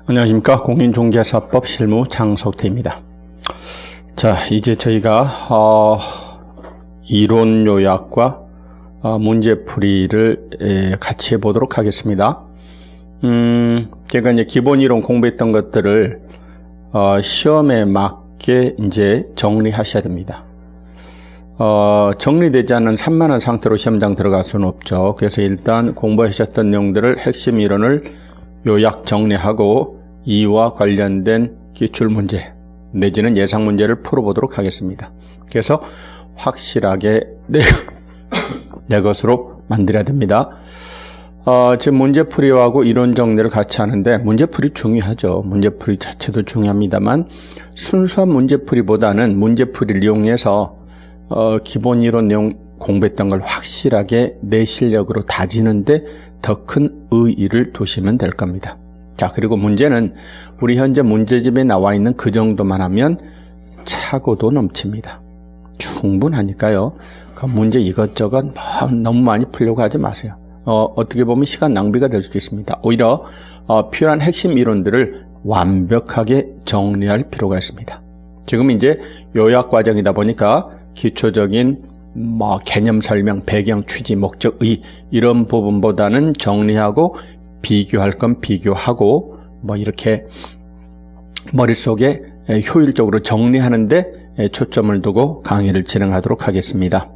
안녕하십니까. 공인중개사법 실무 장석태입니다. 자, 이제 저희가 이론 요약과 문제풀이를 같이 해보도록 하겠습니다. 제가 이제 기본 이론 공부했던 것들을 시험에 맞게 이제 정리하셔야 됩니다. 정리되지 않은 산만한 상태로 시험장 들어갈 수는 없죠. 그래서 일단 공부하셨던 내용들을 핵심 이론을 요약 정리하고 이와 관련된 기출문제 내지는 예상 문제를 풀어보도록 하겠습니다. 그래서 확실하게 내 것으로 만들어야 됩니다. 지금 문제풀이하고 이론 정리를 같이 하는데 문제풀이 중요하죠. 문제풀이 자체도 중요합니다만 순수한 문제풀이보다는 문제풀이를 이용해서 기본 이론 내용 공부했던 걸 확실하게 내 실력으로 다지는데 더 큰 의의를 두시면 될 겁니다. 자, 그리고 문제는 우리 현재 문제집에 나와 있는 그 정도만 하면 차고도 넘칩니다. 충분하니까요. 그 문제 이것저것 너무 많이 풀려고 하지 마세요. 어떻게 보면 시간 낭비가 될 수도 있습니다. 오히려 필요한 핵심 이론들을 완벽하게 정리할 필요가 있습니다. 지금 이제 요약 과정이다 보니까 기초적인 개념 설명, 배경, 취지, 목적, 의 이런 부분보다는 정리하고 비교할 건 비교하고 이렇게 머릿속에 효율적으로 정리하는데 초점을 두고 강의를 진행하도록 하겠습니다.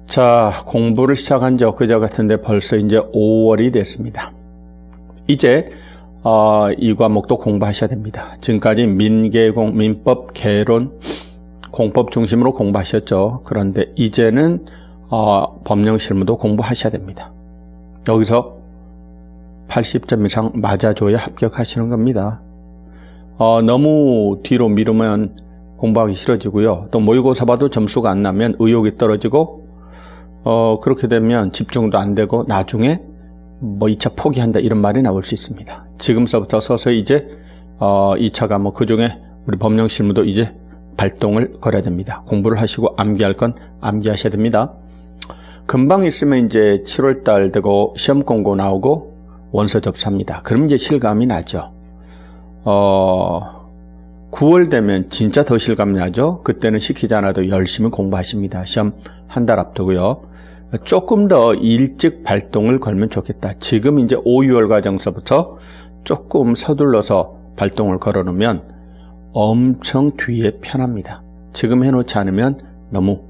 자, 공부를 시작한 지 엊그제 같은데 벌써 이제 5월이 됐습니다. 이제 이 과목도 공부하셔야 됩니다. 지금까지 민계공, 민법, 개론, 공법 중심으로 공부하셨죠. 그런데 이제는 법령 실무도 공부하셔야 됩니다. 여기서 80점 이상 맞아줘야 합격하시는 겁니다. 너무 뒤로 미루면 공부하기 싫어지고요. 또 모의고사 봐도 점수가 안 나면 의욕이 떨어지고 그렇게 되면 집중도 안 되고 나중에 2차 포기한다 이런 말이 나올 수 있습니다. 지금서부터 서서히 이제 2차 과목 그중에 우리 법령 실무도 이제 발동을 걸어야 됩니다. 공부를 하시고 암기할 건 암기하셔야 됩니다. 금방 있으면 이제 7월달 되고 시험 공고 나오고 원서 접수합니다. 그럼 이제 실감이 나죠. 9월 되면 진짜 더 실감이 나죠. 그때는 시키지 않아도 열심히 공부하십니다. 시험 한 달 앞두고요. 조금 더 일찍 발동을 걸면 좋겠다. 지금 이제 5, 6월 과정서부터 조금 서둘러서 발동을 걸어놓으면 엄청 뒤에 편합니다. 지금 해놓지 않으면 너무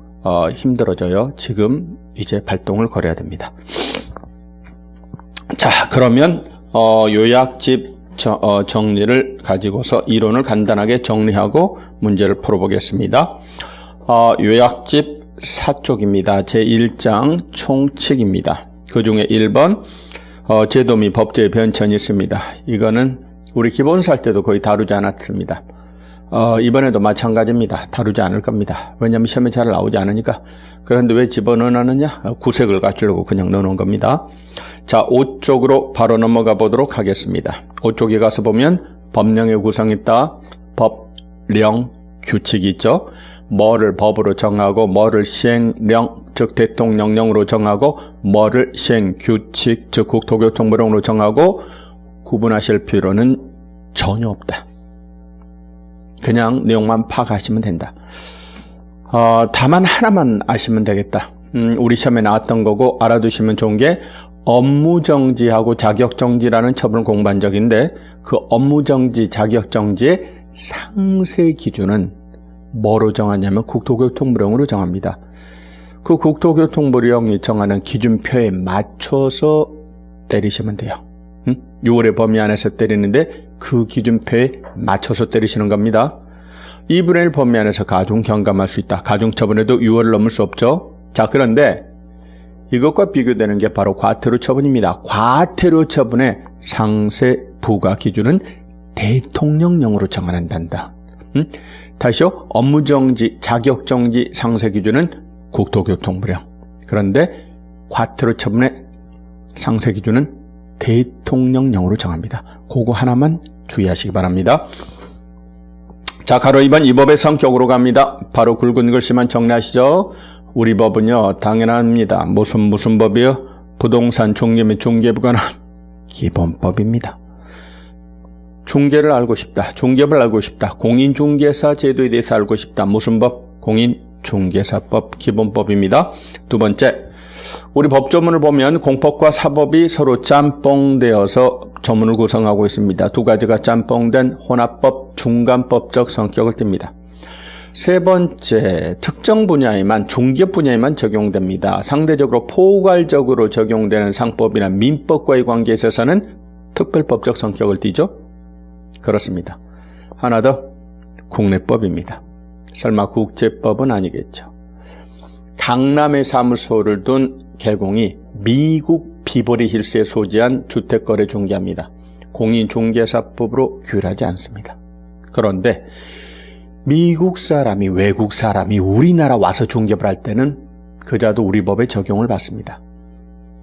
힘들어져요. 지금 이제 발동을 걸어야 됩니다. 자, 그러면 요약집 정리를 가지고서 이론을 간단하게 정리하고 문제를 풀어보겠습니다. 요약집 4쪽입니다. 제1장 총칙입니다. 그 중에 1번 제도 및 법제의 변천이 있습니다. 이거는 우리 기본서 할 때도 거의 다루지 않았습니다. 이번에도 마찬가지입니다. 다루지 않을 겁니다. 왜냐하면 시험에 잘 나오지 않으니까. 그런데 왜 집어넣어놨느냐? 구색을 갖추려고 그냥 넣어놓은 겁니다. 자, 5쪽으로 바로 넘어가 보도록 하겠습니다. 5쪽에 가서 보면 법령의 구성이 있다. 법령, 규칙이 있죠. 뭐를 법으로 정하고 뭐를 시행령, 즉 대통령령으로 정하고 뭐를 시행규칙, 즉 국토교통부령으로 정하고 구분하실 필요는 전혀 없다. 그냥 내용만 파악하시면 된다. 다만 하나만 아시면 되겠다. 우리 시험에 나왔던 거고 알아두시면 좋은 게 업무정지하고 자격정지라는 처분을 공부한 적인데 그 업무정지, 자격정지의 상세 기준은 뭐로 정하냐면 국토교통부령으로 정합니다. 그 국토교통부령이 정하는 기준표에 맞춰서 때리시면 돼요. 6월의 범위 안에서 때리는데 그 기준표에 맞춰서 때리시는 겁니다. 2분의 1 범위 안에서 가중 경감할 수 있다. 가중처분에도 6월을 넘을 수 없죠. 자, 그런데 이것과 비교되는 게 바로 과태료 처분입니다. 과태료 처분의 상세 부과 기준은 대통령령으로 정한단다. 다시요. 업무정지, 자격정지 상세 기준은 국토교통부령. 그런데 과태료 처분의 상세 기준은 대통령령으로 정합니다. 그거 하나만 주의하시기 바랍니다. 자, 가로 2번 이 법의 성격으로 갑니다. 바로 굵은 글씨만 정리하시죠. 우리 법은요, 당연합니다. 무슨 법이요? 부동산 중개 및 중개에 관한 기본법입니다. 중개를 알고 싶다. 중개업을 알고 싶다. 공인중개사 제도에 대해서 알고 싶다. 무슨 법? 공인중개사법 기본법입니다. 두 번째, 우리 법조문을 보면 공법과 사법이 서로 짬뽕되어서 조문을 구성하고 있습니다. 두 가지가 짬뽕된 혼합법, 중간법적 성격을 띱니다. 세 번째, 특정 분야에만, 중개업 분야에만 적용됩니다. 상대적으로 포괄적으로 적용되는 상법이나 민법과의 관계에 있어서는 특별법적 성격을 띠죠. 그렇습니다. 하나 더, 국내법입니다. 설마 국제법은 아니겠죠. 강남에 사무소를 둔 개공이 미국 비버리 힐스에 소지한 주택거래 중개합니다. 공인중개사법으로 규율하지 않습니다. 그런데 미국 사람이, 외국 사람이 우리나라 와서 중개업을 할 때는 그자도 우리 법에 적용을 받습니다.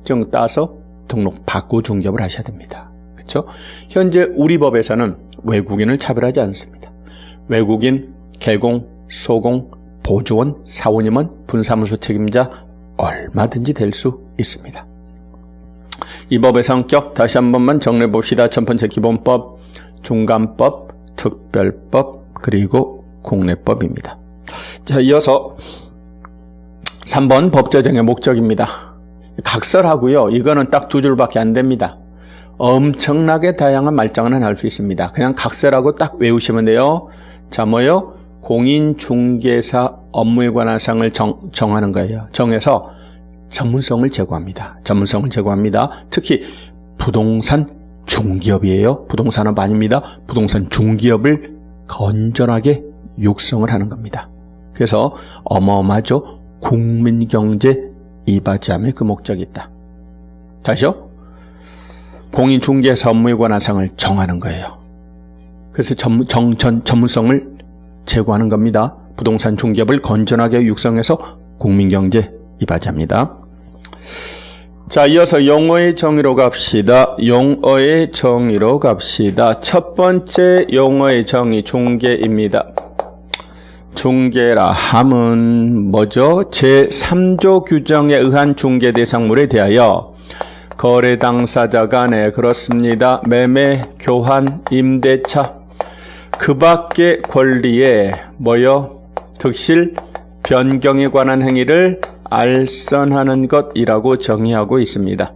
증 따서 등록 받고 중개업을 하셔야 됩니다. 그렇죠? 현재 우리 법에서는 외국인을 차별하지 않습니다. 외국인, 개공, 소공, 보조원, 사원임원, 분사무소 책임자 얼마든지 될 수 있습니다. 이 법의 성격 다시 한 번만 정리해 봅시다. 첫 번째 기본법, 중간법, 특별법, 그리고 국내법입니다. 자, 이어서 3번 법 제정의 목적입니다. 각설하고요. 이거는 딱 두 줄밖에 안 됩니다. 엄청나게 다양한 말장난은 할 수 있습니다. 그냥 각설하고 딱 외우시면 돼요. 자, 뭐요? 공인중개사 업무에 관한 사항을 정하는 거예요. 정해서 전문성을 제고합니다. 전문성을 제고합니다. 특히 부동산 중개업이에요. 부동산업 아닙니다. 부동산 중개업을 건전하게 육성을 하는 겁니다. 그래서 어마어마하죠. 국민경제 이바지함의 그 목적이 있다. 다시요. 공인중개사 업무에 관한 사항을 정하는 거예요. 그래서 전문성을 제고하는 겁니다. 부동산 중개업을 건전하게 육성해서 국민경제 이바지합니다. 자, 이어서 용어의 정의로 갑시다. 용어의 정의로 갑시다. 첫 번째 용어의 정의, 중개입니다. 중개라 함은 뭐죠? 제3조 규정에 의한 중개 대상물에 대하여 거래 당사자 간에 그렇습니다. 매매, 교환, 임대차 그 밖의 권리에 뭐요? 득실, 변경에 관한 행위를 알선하는 것이라고 정의하고 있습니다.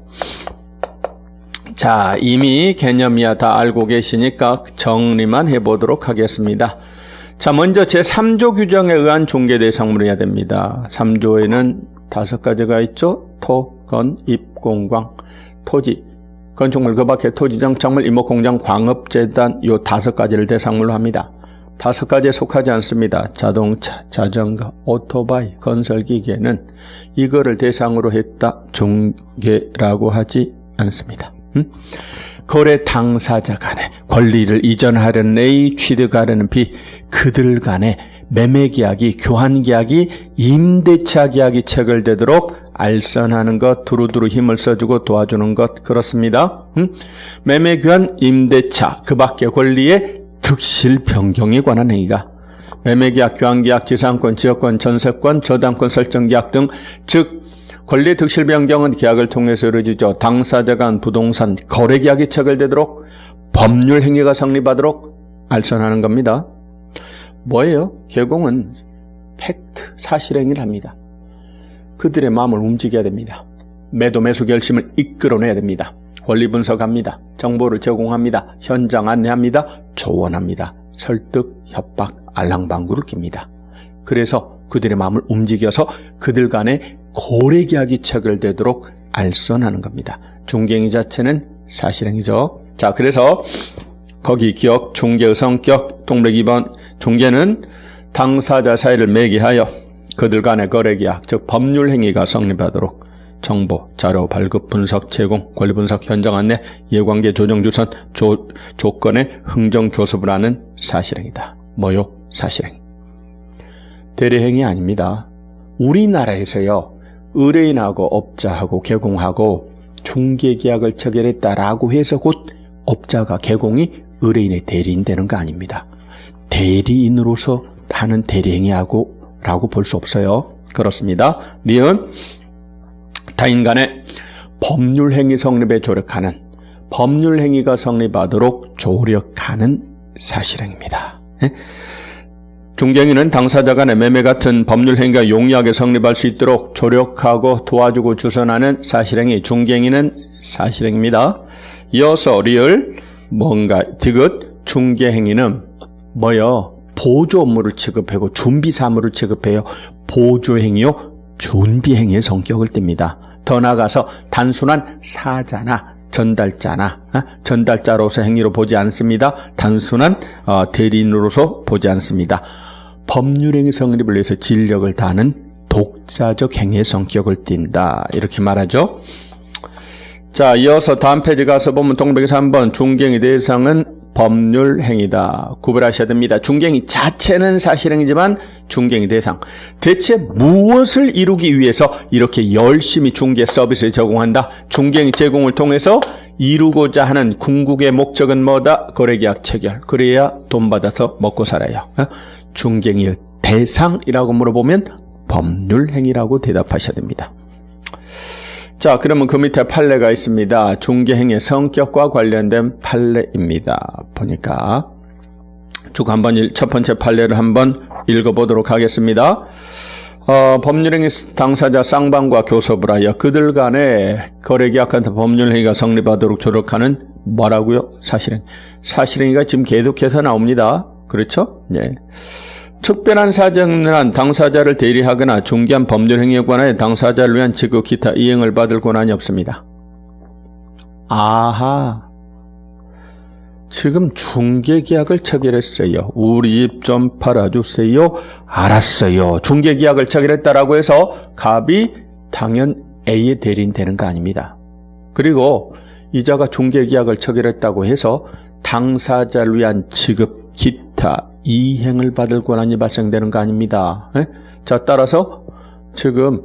자, 이미 개념이야 다 알고 계시니까 정리만 해보도록 하겠습니다. 자, 먼저 제3조 규정에 의한 중개 대상물이어야 됩니다. 3조에는 5가지가 있죠. 토, 건, 입, 공광, 토지, 건축물 그 밖에 토지정, 작물, 임목공장, 광업재단 요 5가지를 대상물로 합니다. 5가지에 속하지 않습니다. 자동차, 자전거, 오토바이, 건설기계는 이거를 대상으로 했다 중개라고 하지 않습니다. 거래 당사자 간에 권리를 이전하려는 A, 취득하려는 B, 그들 간에 매매계약이, 교환계약이, 임대차계약이 체결되도록 알선하는 것, 두루두루 힘을 써주고 도와주는 것, 그렇습니다. 매매교환, 임대차, 그 밖의 권리의 득실 변경에 관한 행위가 매매계약, 교환계약, 지상권, 지역권, 전세권, 저당권 설정계약 등 즉 권리 득실 변경은 계약을 통해서 이루어지죠. 당사자 간 부동산 거래계약이 체결되도록 법률 행위가 성립하도록 알선하는 겁니다. 뭐예요? 개공은 팩트, 사실행위를 합니다. 그들의 마음을 움직여야 됩니다. 매도 매수 결심을 이끌어내야 됩니다. 권리 분석합니다. 정보를 제공합니다. 현장 안내합니다. 조언합니다. 설득, 협박, 알랑방구를 낍니다. 그래서 그들의 마음을 움직여서 그들 간에 거래계약이 체결되도록 알선하는 겁니다. 중개행위 자체는 사실행위죠. 자, 그래서 거기 기억, 중개의 성격, 동백 2번 중개는 당사자 사이를 매개하여 그들 간의 거래계약, 즉 법률행위가 성립하도록 정보, 자료, 발급, 분석, 제공, 권리 분석, 현장 안내, 이해관계, 조정, 주선, 조건의 흥정, 교섭을 하는 사실행위다. 뭐요? 사실행위. 대리행위 아닙니다. 우리나라에서요, 의뢰인하고 업자하고 개공하고 중개계약을 체결했다라고 해서 곧 업자가 개공이 의뢰인의 대리인 되는 거 아닙니다. 대리인으로서 하는 대리행위하고 라고 볼 수 없어요. 그렇습니다. 니은 타인 간의 법률행위 성립에 조력하는 법률행위가 성립하도록 조력하는 사실행위입니다. 중개행위는 당사자 간의 매매 같은 법률행위가 용이하게 성립할 수 있도록 조력하고 도와주고 주선하는 사실행위, 중개행위는 사실행위입니다. 이어서 리을, 뭔가, 디귿, 중개행위는 뭐요? 보조 업무를 취급하고 준비 사무를 취급해요. 보조행위요, 준비행위의 성격을 띱니다. 더 나아가서 단순한 사자나 전달자나 전달자로서 행위로 보지 않습니다. 단순한 대리인으로서 보지 않습니다. 법률행위 성립을 위해서 진력을 다하는 독자적 행위의 성격을 띈다. 이렇게 말하죠. 자, 이어서 다음 페이지 가서 보면 동백에서 한번 중개행위 대상은 법률행위다. 구별하셔야 됩니다. 중개행위 자체는 사실행위지만 중개행위 대상. 대체 무엇을 이루기 위해서 이렇게 열심히 중개 서비스를 제공한다? 중개행위 제공을 통해서 이루고자 하는 궁극의 목적은 뭐다? 거래계약 체결. 그래야 돈 받아서 먹고 살아요. 중개행위의 대상이라고 물어보면 법률행위라고 대답하셔야 됩니다. 자, 그러면 그 밑에 판례가 있습니다. 중개행위의 성격과 관련된 판례입니다. 보니까 쭉 한번 첫 번째 판례를 한번 읽어보도록 하겠습니다. 법률행위 당사자 쌍방과 교섭을 하여 그들 간에 거래계약한 법률행위가 성립하도록 조력하는 뭐라고요? 사실행위. 사실행위가 지금 계속해서 나옵니다. 그렇죠? 네. 특별한 사정을 한 당사자를 대리하거나 중개한 법률행위에 관하여 당사자를 위한 지급 기타 이행을 받을 권한이 없습니다. 아하, 지금 중개계약을 체결했어요. 우리 집 좀 팔아주세요. 알았어요. 중개계약을 체결했다라고 해서 갑이 당연 A의 대리인 되는 거 아닙니다. 그리고 이자가 중개계약을 체결했다고 해서 당사자를 위한 지급 기타 이행을 받을 권한이 발생되는 거 아닙니다. 자, 따라서 지금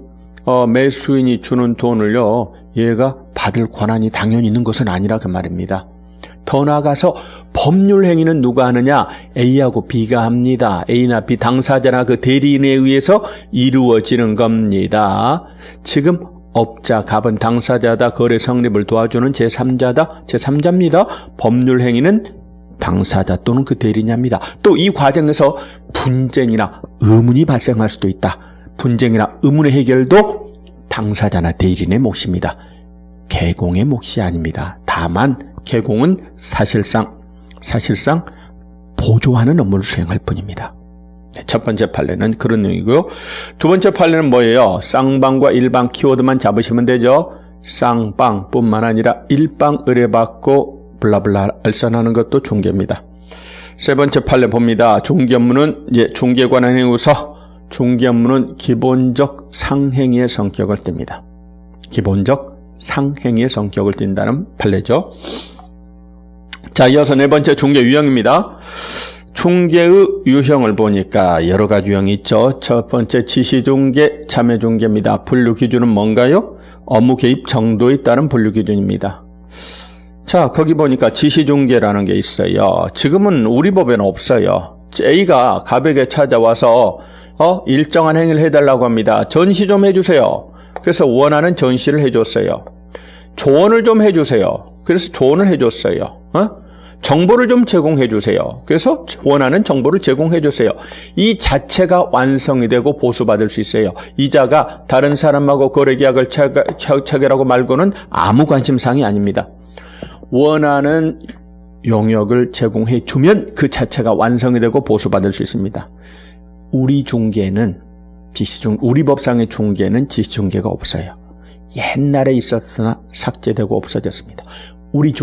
매수인이 주는 돈을요, 얘가 받을 권한이 당연히 있는 것은 아니라 그 말입니다. 더 나아가서 법률행위는 누가 하느냐? A하고 B가 합니다. A나 B 당사자나 그 대리인에 의해서 이루어지는 겁니다. 지금 업자, 갑은 당사자다. 거래 성립을 도와주는 제3자다. 제3자입니다. 법률행위는 당사자 또는 그 대리인입니다. 또 이 과정에서 분쟁이나 의문이 발생할 수도 있다. 분쟁이나 의문의 해결도 당사자나 대리인의 몫입니다. 개공의 몫이 아닙니다. 다만 개공은 사실상 보조하는 업무를 수행할 뿐입니다. 첫 번째 판례는 그런 내용이고요. 두 번째 판례는 뭐예요? 쌍방과 일방 키워드만 잡으시면 되죠. 쌍방뿐만 아니라 일방 의뢰받고 블라블라 알선하는 것도 중개입니다. 세 번째 판례 봅니다. 중개 업무는 중개에 관한 행위에서 중개 업무는 기본적 상행위의 성격을 띱니다. 기본적 상행위의 성격을 띈다는 판례죠. 자, 이어서 네 번째 중개 유형입니다. 중개의 유형을 보니까 여러 가지 유형이 있죠. 첫 번째 지시중개, 참여중개입니다. 분류 기준은 뭔가요? 업무 개입 정도에 따른 분류 기준입니다. 자, 거기 보니까 지시중개라는 게 있어요. 지금은 우리 법에는 없어요. A가 갑에게 찾아와서 일정한 행위를 해달라고 합니다. 전시 좀 해주세요. 그래서 원하는 전시를 해줬어요. 조언을 좀 해주세요. 그래서 조언을 해줬어요. 정보를 좀 제공해주세요. 그래서 원하는 정보를 제공해주세요. 이 자체가 완성이 되고 보수받을 수 있어요. 이자가 다른 사람하고 거래계약을 체결하고 말고는 아무 관심사항이 아닙니다. 원하는 용역을 제공해주면 그 자체가 완성이 되고 보수받을 수 있습니다. 우리 중개는 우리 법상의 중개는 지시중개가 없어요. 옛날에 있었으나 삭제되고 없어졌습니다. 우리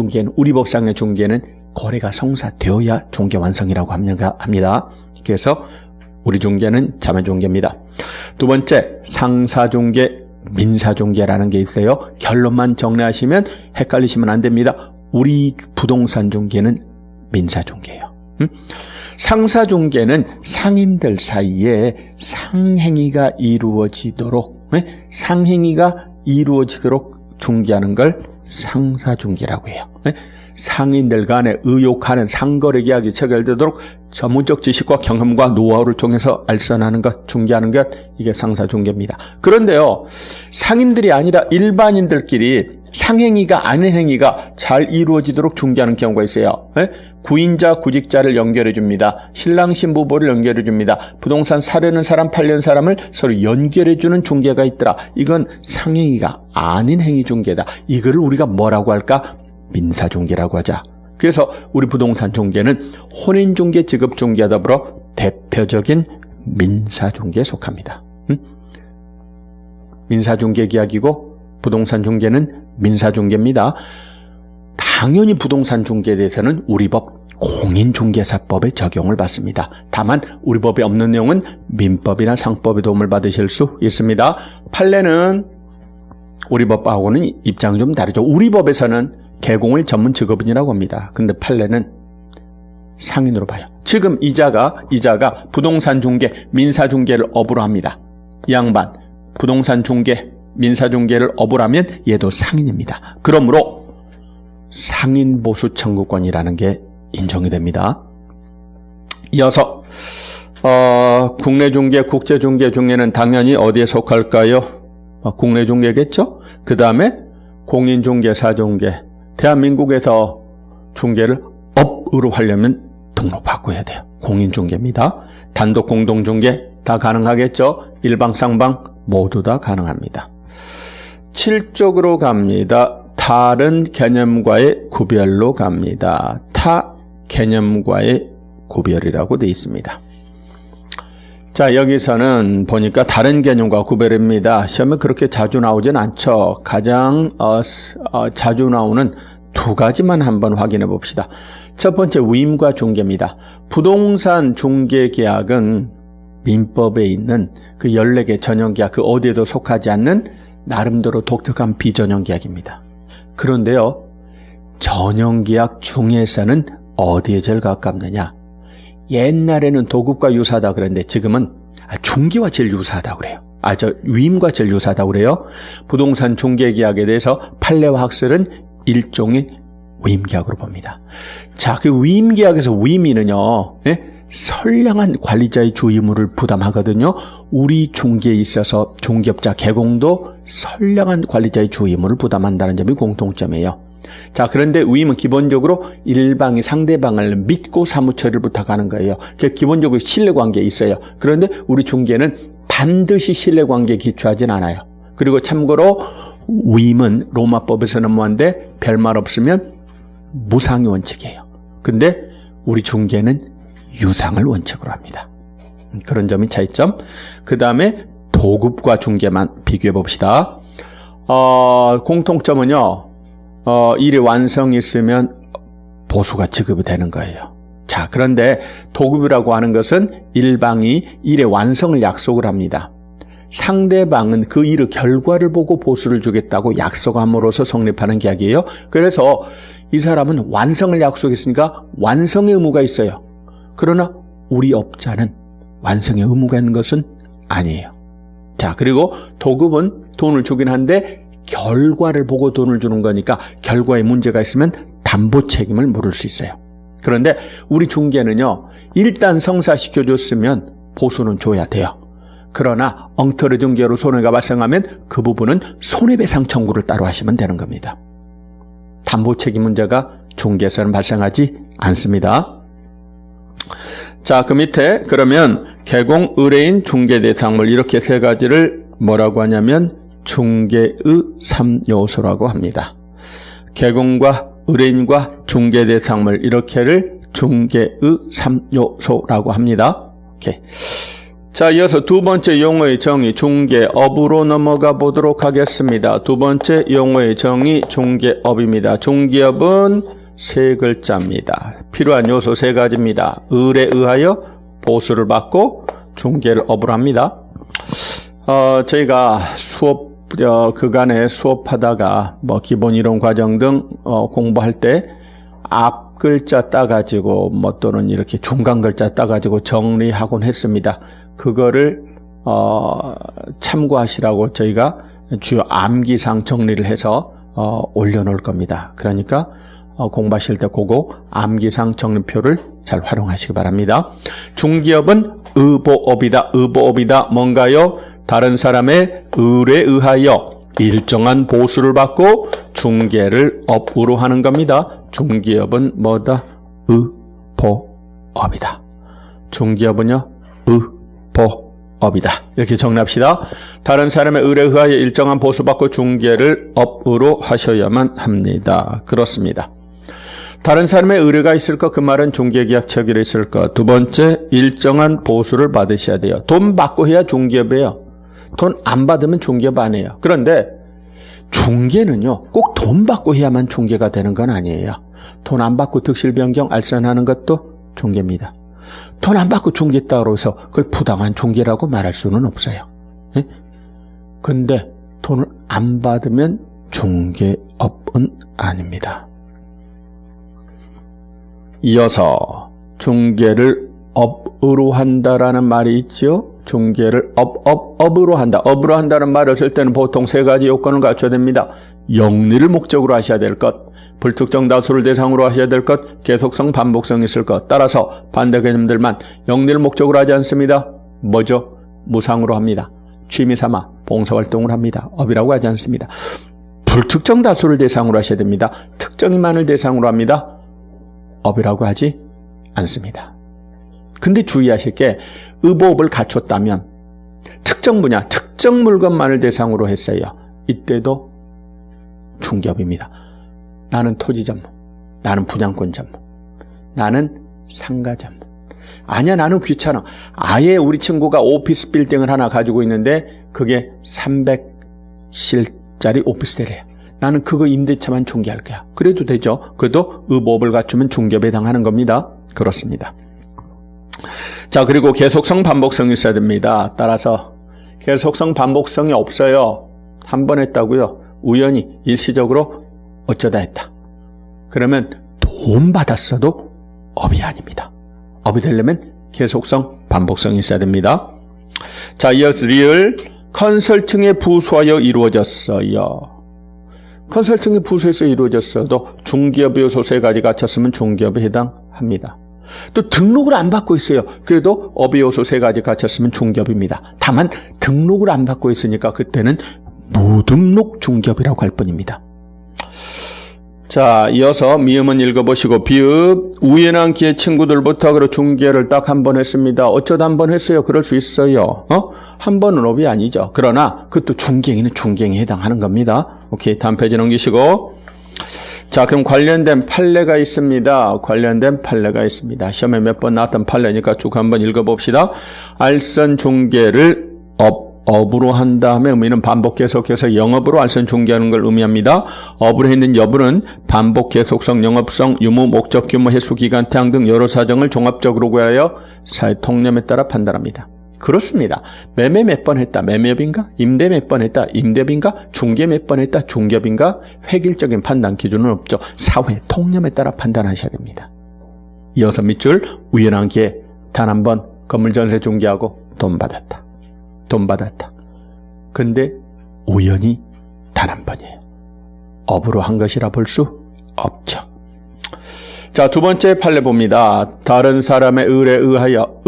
법상의 중개는 거래가 성사되어야 중개 완성이라고 합니다. 그래서 우리 중개는 자매중개입니다. 두 번째, 상사중개, 민사중개라는 게 있어요. 결론만 정리하시면 헷갈리시면 안 됩니다. 우리 부동산 중개는 민사중개예요. 상사중개는 상인들 사이에 상행위가 이루어지도록 중개하는 걸 상사중개라고 해요. 상인들 간에 의욕하는 상거래 계약이 체결되도록 전문적 지식과 경험과 노하우를 통해서 알선하는 것, 중개하는 것, 이게 상사중개입니다. 그런데요, 상인들이 아니라 일반인들끼리 상행위가 아닌 행위가 잘 이루어지도록 중개하는 경우가 있어요. 구인자 구직자를 연결해 줍니다. 신랑 신부부를 연결해 줍니다. 부동산 사려는 사람 팔려는 사람을 서로 연결해 주는 중개가 있더라. 이건 상행위가 아닌 행위 중개다. 이거를 우리가 뭐라고 할까? 민사중개라고 하자. 그래서 우리 부동산 중개는 혼인중개, 직업중개와 더불어 대표적인 민사중개에 속합니다. 민사중개 계약이고 부동산 중개는 민사중개입니다. 당연히 부동산 중개에 대해서는 우리 법 공인중개사법의 적용을 받습니다. 다만 우리 법에 없는 내용은 민법이나 상법의 도움을 받으실 수 있습니다. 판례는 우리 법하고는 입장이 좀 다르죠. 우리 법에서는 개공을 전문 직업인이라고 합니다. 근데 판례는 상인으로 봐요. 지금 이자가 부동산 중개, 민사 중개를 업으로 합니다. 이 양반 부동산 중개, 민사 중개를 업으로 하면 얘도 상인입니다. 그러므로 상인 보수 청구권이라는 게 인정이 됩니다. 이어서 국내 중개, 국제 중개 중에는 당연히 어디에 속할까요? 국내 중개겠죠? 그 다음에 공인 중개, 사중개. 대한민국에서 중개를 업으로 하려면 등록 바꿔야 돼요. 공인 중개입니다. 단독 공동 중개 다 가능하겠죠? 일방 쌍방 모두 다 가능합니다. 7쪽으로 갑니다. 다른 개념과의 구별로 갑니다. 타 개념과의 구별이라고 되어 있습니다. 자, 여기서는 보니까 다른 개념과 구별입니다. 시험에 그렇게 자주 나오진 않죠. 가장 자주 나오는 두 가지만 한번 확인해 봅시다. 첫 번째, 위임과 중개입니다. 부동산 중개 계약은 민법에 있는 그 14개 전형계약 그 어디에도 속하지 않는 나름대로 독특한 비전형계약입니다. 그런데요, 전형계약 중에서는 어디에 제일 가깝느냐? 옛날에는 도급과 유사하다 그랬는데 지금은 중개와 제일 유사하다고 그래요. 위임과 제일 유사하다고 그래요. 부동산 중개계약에 대해서 판례와 학설은 일종의 위임계약으로 봅니다. 자, 그 위임계약에서 위임인은요, 선량한 관리자의 주 의무를 부담하거든요. 우리 중개에 있어서 중개업자 개공도 선량한 관리자의 주 의무를 부담한다는 점이 공통점이에요. 자, 그런데 위임은 기본적으로 일방이 상대방을 믿고 사무처리를 부탁하는 거예요. 기본적으로 신뢰관계에 있어요. 그런데 우리 중개는 반드시 신뢰관계에 기초하진 않아요. 그리고 참고로 위임은 로마법에서는 뭐한데 별말 없으면 무상의 원칙이에요. 근데 우리 중개는 유상을 원칙으로 합니다. 그런 점이 차이점. 그 다음에 도급과 중개만 비교해 봅시다. 공통점은요, 일의 완성이 있으면 보수가 지급이 되는 거예요. 자, 그런데 도급이라고 하는 것은 일방이 일의 완성을 약속을 합니다. 상대방은 그 일의 결과를 보고 보수를 주겠다고 약속함으로써 성립하는 계약이에요. 그래서 이 사람은 완성을 약속했으니까 완성의 의무가 있어요. 그러나 우리 업자는 완성의 의무가 있는 것은 아니에요. 자, 그리고 도급은 돈을 주긴 한데 결과를 보고 돈을 주는 거니까 결과에 문제가 있으면 담보 책임을 물을 수 있어요. 그런데 우리 중개는요, 일단 성사시켜줬으면 보수는 줘야 돼요. 그러나 엉터리진 경우로 손해가 발생하면 그 부분은 손해배상 청구를 따로 하시면 되는 겁니다. 담보 책임 문제가 중개에서는 발생하지 않습니다. 자, 그 밑에 그러면 개공, 의뢰인, 중개 대상물 이렇게 세 가지를 뭐라고 하냐면 중개의 3요소라고 합니다. 개공과 의뢰인과 중개 대상물 이렇게를 중개의 3요소라고 합니다. 오케이. 자, 이어서 두 번째 용어의 정의 중개업으로 넘어가 보도록 하겠습니다. 두 번째 용어의 정의 중개업입니다. 중개업은 세 글자입니다. 필요한 요소 세 가지입니다. 을에 의하여 보수를 받고 중개를 업으로 합니다. 저희가 그간에 수업하다가 기본 이론 과정 등 공부할 때 앞 글자 따가지고 또는 이렇게 중간 글자 따가지고 정리하곤 했습니다. 그거를 참고하시라고 저희가 주요 암기상 정리를 해서 올려놓을 겁니다. 그러니까 공부하실 때 그거 암기상 정리표를 잘 활용하시기 바랍니다. 중개업은 의보업이다. 의보업이다. 뭔가요? 다른 사람의 을에 의하여 일정한 보수를 받고 중개를 업으로 하는 겁니다. 중개업은 뭐다? 의보업이다. 중개업은요, 의보업이다. 이렇게 정리합시다. 다른 사람의 의뢰에 의하여 일정한 보수받고 중개를 업으로 하셔야만 합니다. 그렇습니다. 다른 사람의 의뢰가 있을 것, 그 말은 중개계약 체결이 있을 것. 두 번째, 일정한 보수를 받으셔야 돼요. 돈 받고 해야 중개업이에요. 돈 안 받으면 중개업 안 해요. 그런데 중개는요, 꼭 돈 받고 해야만 중개가 되는 건 아니에요. 돈 안 받고 득실 변경 알선하는 것도 중개입니다. 돈 안 받고 중개했다고 해서 그걸 부당한 중개라고 말할 수는 없어요. 예? 근데 돈을 안 받으면 중개업은 아닙니다. 이어서 중개를 업으로 한다라는 말이 있죠. 중개를 업으로 한다. 업으로 한다는 말을 쓸 때는 보통 세 가지 요건을 갖춰야 됩니다. 영리를 목적으로 하셔야 될 것, 불특정 다수를 대상으로 하셔야 될 것, 계속성, 반복성이 있을 것. 따라서 반대 개념들만 영리를 목적으로 하지 않습니다. 뭐죠? 무상으로 합니다. 취미삼아 봉사활동을 합니다. 업이라고 하지 않습니다. 불특정 다수를 대상으로 하셔야 됩니다. 특정인만을 대상으로 합니다. 업이라고 하지 않습니다. 근데 주의하실 게 의보업을 갖췄다면 특정 분야, 특정 물건만을 대상으로 했어요. 이때도 중개업입니다. 나는 토지 전문, 나는 분양권 전문, 나는 상가 전문. 아니야, 나는 귀찮아. 아예 우리 친구가 오피스 빌딩을 하나 가지고 있는데 그게 300실짜리 오피스텔이에요. 나는 그거 임대차만 중개할 거야. 그래도 되죠. 그래도 의보업을 갖추면 중개업에 해당하는 겁니다. 그렇습니다. 자, 그리고 계속성, 반복성이 있어야 됩니다. 따라서 계속성, 반복성이 없어요. 한 번 했다고요. 우연히 일시적으로 어쩌다 했다. 그러면 돈 받았어도 업이 아닙니다. 업이 되려면 계속성, 반복성이 있어야 됩니다. 자, 이어서 리을 컨설팅에 부수하여 이루어졌어요. 컨설팅의 부수에서 이루어졌어도 중개업 요소 세 가지 갖췄으면 중개업에 해당합니다. 또 등록을 안 받고 있어요. 그래도 업 요소 세 가지 갖췄으면 중개업입니다. 다만 등록을 안 받고 있으니까 그때는 무등록 중개업이라고 할 뿐입니다. 자, 이어서 미음은 읽어보시고 비읍 우연한 기회 친구들부터 그리고 중개를 딱 한 번 했습니다. 어쩌다 한 번 했어요. 그럴 수 있어요. 한 번은 업이 아니죠. 그러나 그것도 중개행위는 중개행위에 해당하는 겁니다. 오케이, 다음 페이지 넘기시고. 자, 그럼 관련된 판례가 있습니다. 관련된 판례가 있습니다. 시험에 몇 번 나왔던 판례니까 쭉 한번 읽어봅시다. 알선 중개를 업으로 한 다음에 의미는 반복 계속해서 영업으로 알선 중개하는 걸 의미합니다. 업으로 했는 여부는 반복 계속성, 영업성, 유무, 목적, 규모, 해수, 기간, 태양 등 여러 사정을 종합적으로 고려하여 사회 통념에 따라 판단합니다. 그렇습니다. 매매 몇 번 했다. 매매업인가? 임대 몇 번 했다. 임대업인가? 중개 몇 번 했다. 중개업인가? 획일적인 판단 기준은 없죠. 사회 통념에 따라 판단하셔야 됩니다. 이어서 밑줄 우연한 기회 단 한 번 건물 전세 중개하고 돈 받았다. 돈 받았다. 근데 우연히 단 한 번이에요. 업으로 한 것이라 볼 수 없죠. 자, 두 번째 판례 봅니다. 다른 사람의 의뢰에 의하여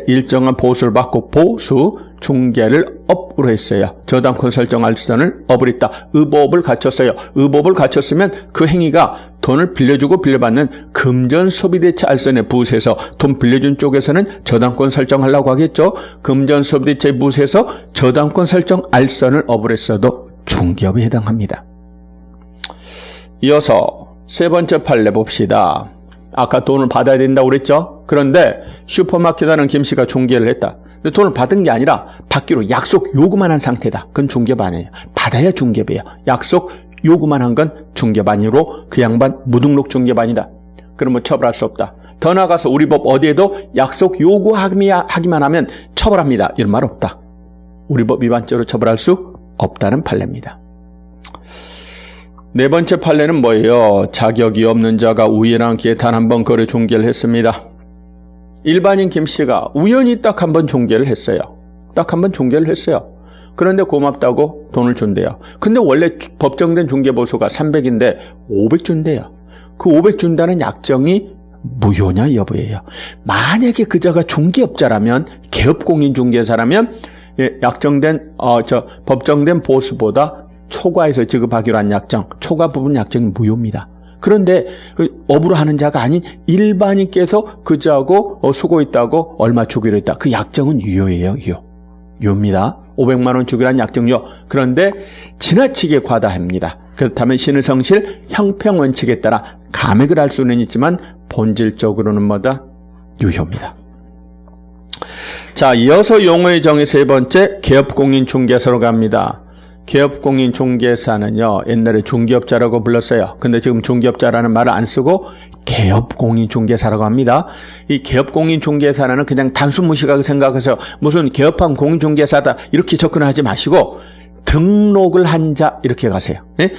일정한 보수를 받고 보수 중개를 업으로 했어요. 저당권 설정 알선을 업을 했다. 의보업을 갖췄어요. 의보업을 갖췄으면 그 행위가 돈을 빌려주고 빌려받는 금전 소비대체 알선의 부수에서 돈 빌려준 쪽에서는 저당권 설정하려고 하겠죠. 금전 소비대체 부수에서 저당권 설정 알선을 업을 했어도 중개업에 해당합니다. 이어서 세 번째 판례 봅시다. 아까 돈을 받아야 된다고 그랬죠? 그런데 슈퍼마켓 하는 김씨가 중개를 했다. 근데 돈을 받은 게 아니라 받기로 약속 요구만 한 상태다. 그건 중개업 아니에요. 받아야 중개업이에요. 약속 요구만 한 건 중개업 아니고 그 양반 무등록 중개업 아니다. 그러면 처벌할 수 없다. 더 나아가서 우리 법 어디에도 약속 요구하기만 하면 처벌합니다. 이런 말 없다. 우리 법 위반죄로 처벌할 수 없다는 판례입니다. 네 번째 판례는 뭐예요? 자격이 없는 자가 우연한 기회에 단 한 번 거래 중개를 했습니다. 일반인 김씨가 우연히 딱 한 번 중개를 했어요. 딱 한 번 중개를 했어요. 그런데 고맙다고 돈을 준대요. 근데 원래 법정된 중개보수가 300인데 500 준대요. 그 500 준다는 약정이 무효냐 여부예요. 만약에 그자가 중개업자라면, 개업공인 중개사라면 약정된 법정된 보수보다 초과해서 지급하기로 한 약정, 초과 부분 약정이 무효입니다. 그런데 업으로 하는 자가 아닌 일반인께서 그자하고 수고했다고 얼마 주기로 했다. 그 약정은 유효예요. 유효입니다. 500만 원 주기로 한 약정요. 그런데 지나치게 과다합니다. 그렇다면 신의성실 형평원칙에 따라 감액을 할 수는 있지만 본질적으로는 뭐다? 유효입니다. 자, 이어서 용어의 정의 세 번째, 개업공인중개사로 갑니다. 개업공인중개사는요, 옛날에 중개업자라고 불렀어요. 근데 지금 중개업자라는 말을 안 쓰고 개업공인중개사라고 합니다. 이 개업공인중개사라는 그냥 단순 무식하게 생각해서 무슨 개업한 공인중개사다 이렇게 접근하지 마시고 등록을 한 자 이렇게 가세요. 네?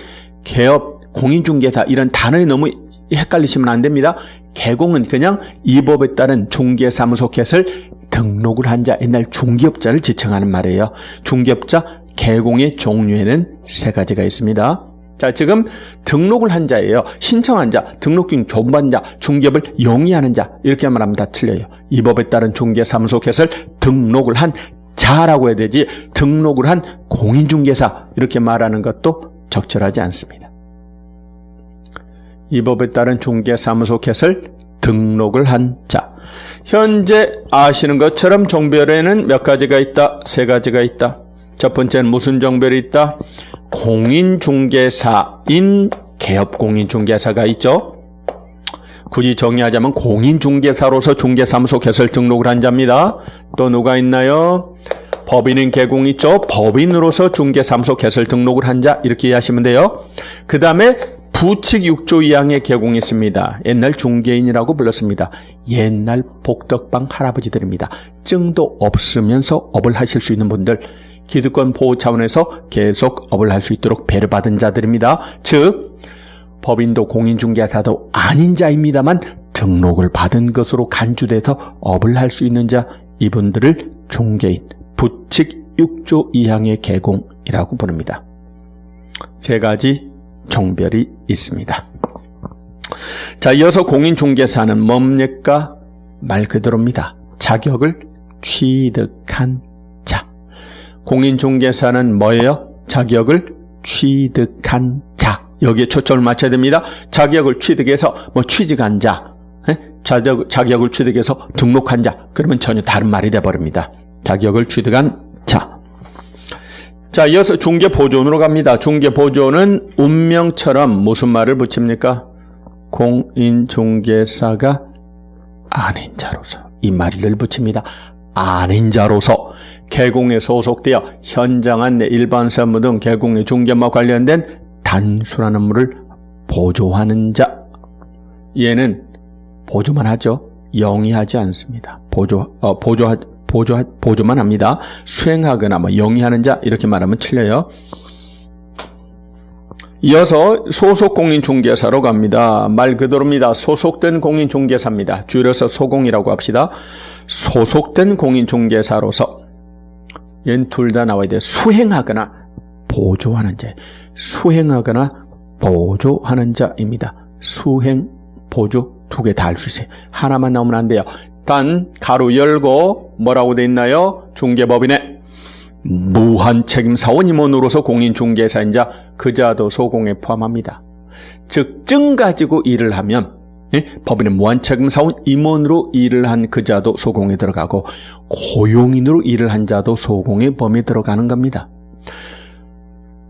개업, 공인중개사 이런 단어에 너무 헷갈리시면 안 됩니다. 개공은 그냥 이 법에 따른 중개사무소 켓을 등록을 한 자, 옛날 중개업자를 지칭하는 말이에요. 중개업자, 개공의 종류에는 세 가지가 있습니다. 자, 지금 등록을 한 자예요. 신청한 자, 등록금 교부받은 자, 중개업을 용의하는 자 이렇게 말하면 다 틀려요. 이 법에 따른 중개사무소 켓을 등록을 한 자라고 해야 되지 등록을 한 공인중개사 이렇게 말하는 것도 적절하지 않습니다. 이 법에 따른 중개사무소 켓을 등록을 한 자. 현재 아시는 것처럼 종별에는 몇 가지가 있다? 세 가지가 있다. 첫 번째는 무슨 종별이 있다? 공인중개사인 개업공인중개사가 있죠. 굳이 정의하자면 공인중개사로서 중개사무소 켓을 등록을 한 자입니다. 또 누가 있나요? 법인인 개공 있죠. 법인으로서 중개사무소 켓을 등록을 한 자 이렇게 이해하시면 돼요. 그 다음에 부칙 6조 2항의 개공이 있습니다. 옛날 중개인이라고 불렀습니다. 옛날 복덕방 할아버지들입니다. 증도 없으면서 업을 하실 수 있는 분들, 기득권 보호 차원에서 계속 업을 할 수 있도록 배려받은 자들입니다. 즉 법인도 공인중개사도 아닌 자입니다만 등록을 받은 것으로 간주돼서 업을 할 수 있는 자, 이분들을 중개인, 부칙 6조 2항의 개공이라고 부릅니다. 세 가지 종별이 있습니다. 자, 이어서 공인중개사는 뭡니까? 말 그대로입니다. 자격을 취득한 자. 공인중개사는 뭐예요? 자격을 취득한 자. 여기에 초점을 맞춰야 됩니다. 자격을 취득해서 취직한 자, 자격을 취득해서 등록한 자, 그러면 전혀 다른 말이 돼버립니다. 자격을 취득한 자. 자, 이어서 중개보존으로 갑니다. 중개보존은 운명처럼 무슨 말을 붙입니까? 공인중개사가 아닌 자로서 이 말을 붙입니다. 아닌 자로서 개공에 소속되어 현장한 내 일반 사무 등 개공의 중개와 관련된 단순한 업무를 보조하는 자. 얘는 보조만 하죠. 영위하지 않습니다. 보조만 합니다. 수행하거나 영위하는 자 이렇게 말하면 틀려요. 이어서 소속공인중개사로 갑니다. 말 그대로입니다. 소속된 공인중개사입니다. 줄여서 소공이라고 합시다. 소속된 공인중개사로서 얘는 둘 다 나와야 돼요. 수행하거나 보조하는 자. 수행하거나 보조하는 자입니다. 수행, 보조 두 개 다 할 수 있어요. 하나만 나오면 안 돼요. 단 가로 열고 뭐라고 돼 있나요? 중개법인에 무한책임사원 임원으로서 공인중개사인 자, 그자도 소공에 포함합니다. 즉 증 가지고 일을 하면 법인의 무한책임사원 임원으로 일을 한 그자도 소공에 들어가고 고용인으로 일을 한 자도 소공의 범위에 들어가는 겁니다.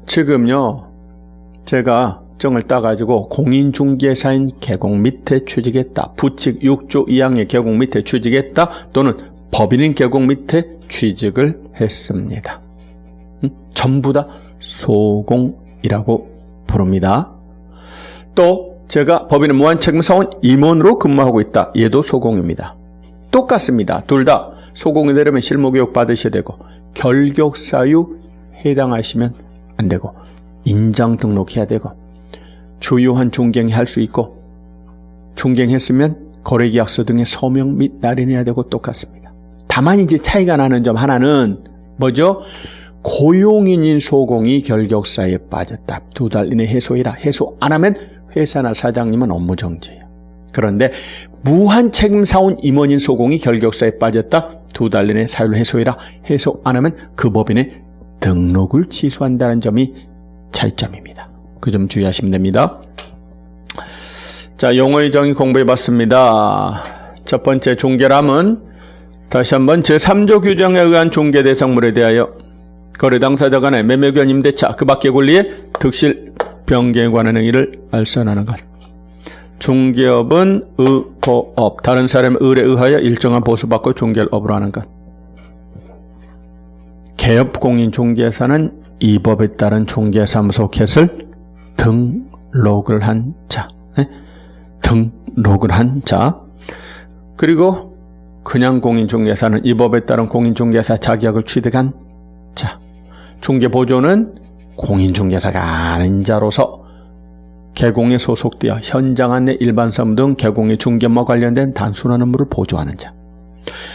지금요 제가 증을 따가지고 공인중개사인 개공 밑에 취직했다, 부칙 6조 2항의 개공 밑에 취직했다, 또는 법인인 개공 밑에 취직을 했습니다. 전부 다 소공이라고 부릅니다. 또 제가 법인의 무한책임사원 임원으로 근무하고 있다. 얘도 소공입니다. 똑같습니다. 둘 다 소공이 되려면 실무교육 받으셔야 되고 결격사유 해당하시면 안 되고 인장 등록해야 되고 주요한 중개행위 할 수 있고 중개행했으면 거래계약서 등의 서명 및 날인해야 되고 똑같습니다. 다만 이제 차이가 나는 점 하나는 뭐죠? 고용인인 소공이 결격사유에 빠졌다. 2달 이내 해소해라. 해소 안 하면 회사나 사장님은 업무 정지예요. 그런데 무한책임사원 임원인 소공이 결격사유에 빠졌다. 2달 이내 사유를 해소해라. 해소 안 하면 그 법인의 등록을 취소한다는 점이 차이점입니다. 그 점 주의하시면 됩니다. 자, 용어의 정의 공부해봤습니다. 첫 번째 중개람은 다시 한번 제3조 규정에 의한 중개 대상물에 대하여 거래 당사자 간의 매매 교환 임대차 그 밖의 권리의 득실 변경에 관한 행위를 알선하는 것. 중개업은 의보업, 다른 사람의 의뢰에 의하여 일정한 보수받고 중개업으로 하는 것. 개업공인중개사는 이 법에 따른 중개사무소 켓을 등록을 한 자. 등록을 한 자. 그리고 그냥 공인중개사는 이 법에 따른 공인중개사 자격을 취득한 자. 중개보조는 공인중개사가 아닌 자로서 개공에 소속되어 현장 안내 일반 사무 등 개공의 중개업과 관련된 단순한 업무를 보조하는 자.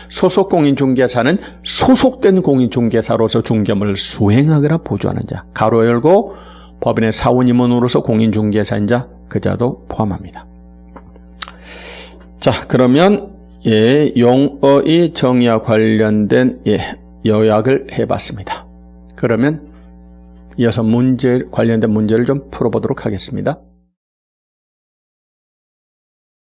소속 공인중개사는 소속된 공인중개사로서 중개업을 수행하거나 보조하는 자. 가로 열고 법인의 사원임원으로서 공인중개사인 자, 그 자도 포함합니다. 자, 그러면 용어의 정의와 관련된 요약을 해봤습니다. 그러면 이어서 관련된 문제를 좀 풀어보도록 하겠습니다.